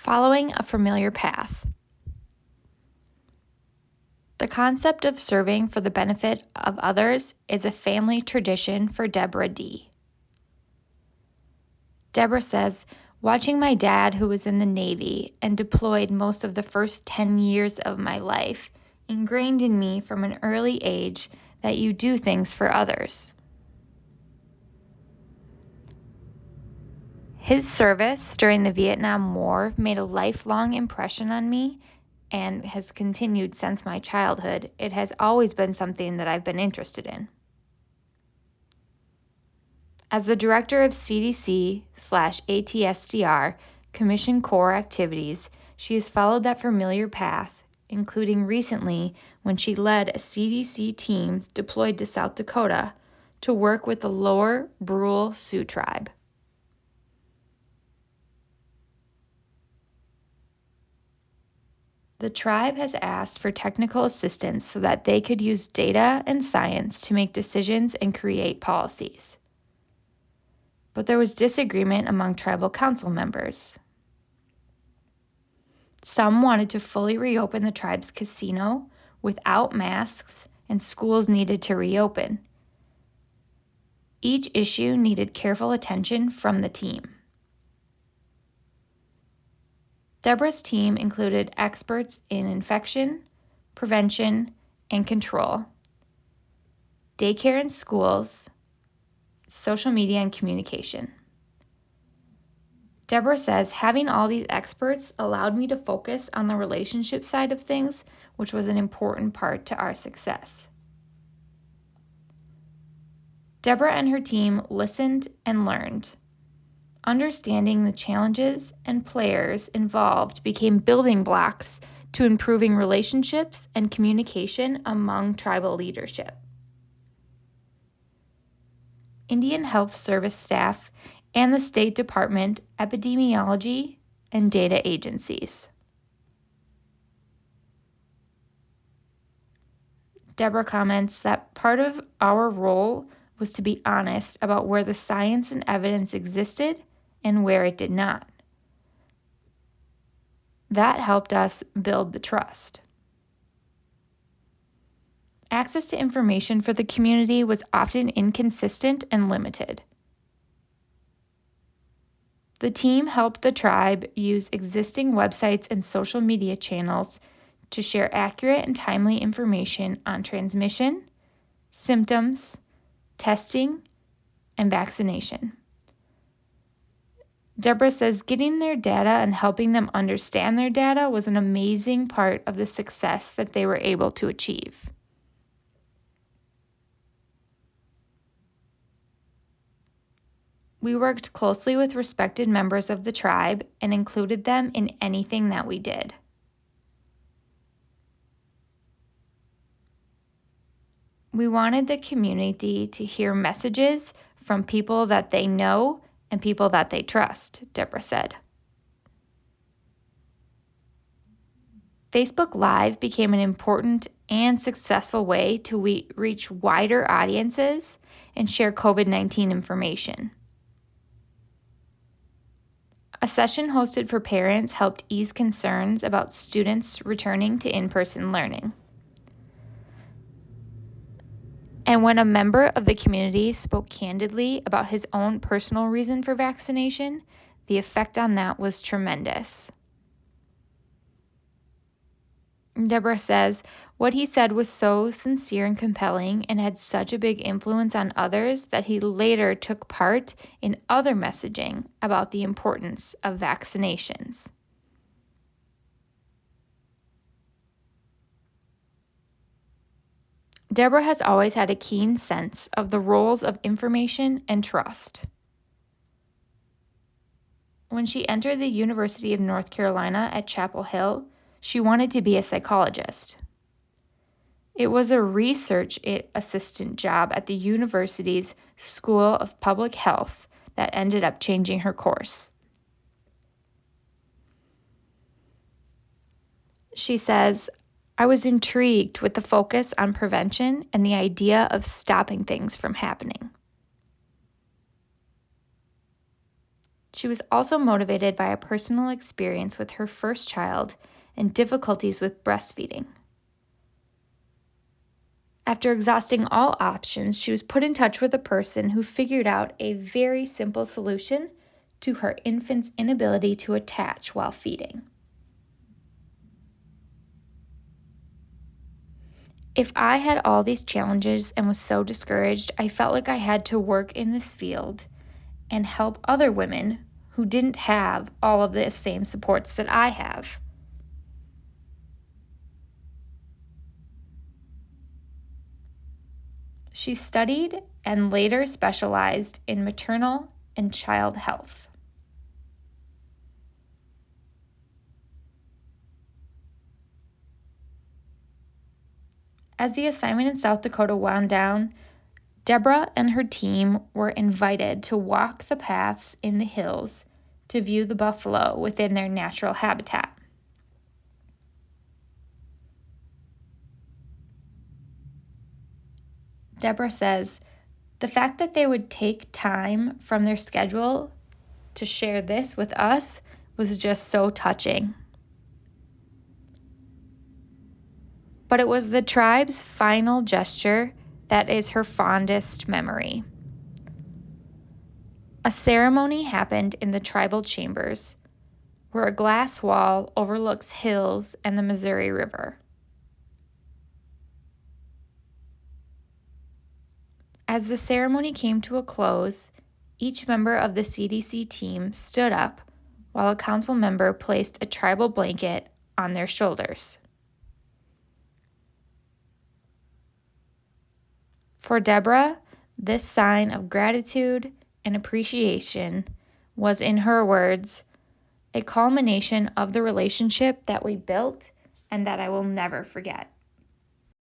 Following a familiar path. The concept of serving for the benefit of others is a family tradition for Deborah D. Deborah says, watching my dad, who was in the Navy and deployed most of the first 10 years of my life, ingrained in me from an early age that you do things for others. His service during the Vietnam War made a lifelong impression on me and has continued since my childhood. It has always been something that I've been interested in. As the director of CDC/ATSDR Commission Corps activities, she has followed that familiar path, including recently when she led a CDC team deployed to South Dakota to work with the Lower Brule Sioux tribe. The tribe has asked for technical assistance so that they could use data and science to make decisions and create policies. But there was disagreement among tribal council members. Some wanted to fully reopen the tribe's casino without masks, and schools needed to reopen. Each issue needed careful attention from the team. Deborah's team included experts in infection, prevention, and control, daycare and schools, social media and communication. Deborah says, having all these experts allowed me to focus on the relationship side of things, which was an important part to our success. Deborah and her team listened and learned. Understanding the challenges and players involved became building blocks to improving relationships and communication among tribal leadership. Indian Health Service staff and the State Department epidemiology and data agencies. Deborah comments that part of our role was to be honest about where the science and evidence existed and where it did not. That helped us build the trust. Access to information for the community was often inconsistent and limited. The team helped the tribe use existing websites and social media channels to share accurate and timely information on transmission, symptoms, testing, and vaccination. Deborah says getting their data and helping them understand their data was an amazing part of the success that they were able to achieve. We worked closely with respected members of the tribe and included them in anything that we did. We wanted the community to hear messages from people that they know and people that they trust, Deborah said. Facebook Live became an important and successful way to reach wider audiences and share COVID-19 information. A session hosted for parents helped ease concerns about students returning to in-person learning. And when a member of the community spoke candidly about his own personal reason for vaccination, the effect on that was tremendous. Deborah says, what he said was so sincere and compelling and had such a big influence on others that he later took part in other messaging about the importance of vaccinations. Deborah has always had a keen sense of the roles of information and trust. When she entered the University of North Carolina at Chapel Hill, she wanted to be a psychologist. It was a research assistant job at the university's School of Public Health that ended up changing her course. She says, I was intrigued with the focus on prevention and the idea of stopping things from happening. She was also motivated by a personal experience with her first child and difficulties with breastfeeding. After exhausting all options, she was put in touch with a person who figured out a very simple solution to her infant's inability to attach while feeding. If I had all these challenges and was so discouraged, I felt like I had to work in this field and help other women who didn't have all of the same supports that I have. She studied and later specialized in maternal and child health. As the assignment in South Dakota wound down, Deborah and her team were invited to walk the paths in the hills to view the buffalo within their natural habitat. Deborah says, the fact that they would take time from their schedule to share this with us was just so touching. But it was the tribe's final gesture that is her fondest memory. A ceremony happened in the tribal chambers, where a glass wall overlooks hills and the Missouri River. As the ceremony came to a close, each member of the CDC team stood up while a council member placed a tribal blanket on their shoulders. For Deborah, this sign of gratitude and appreciation was, in her words, a culmination of the relationship that we built and that I will never forget.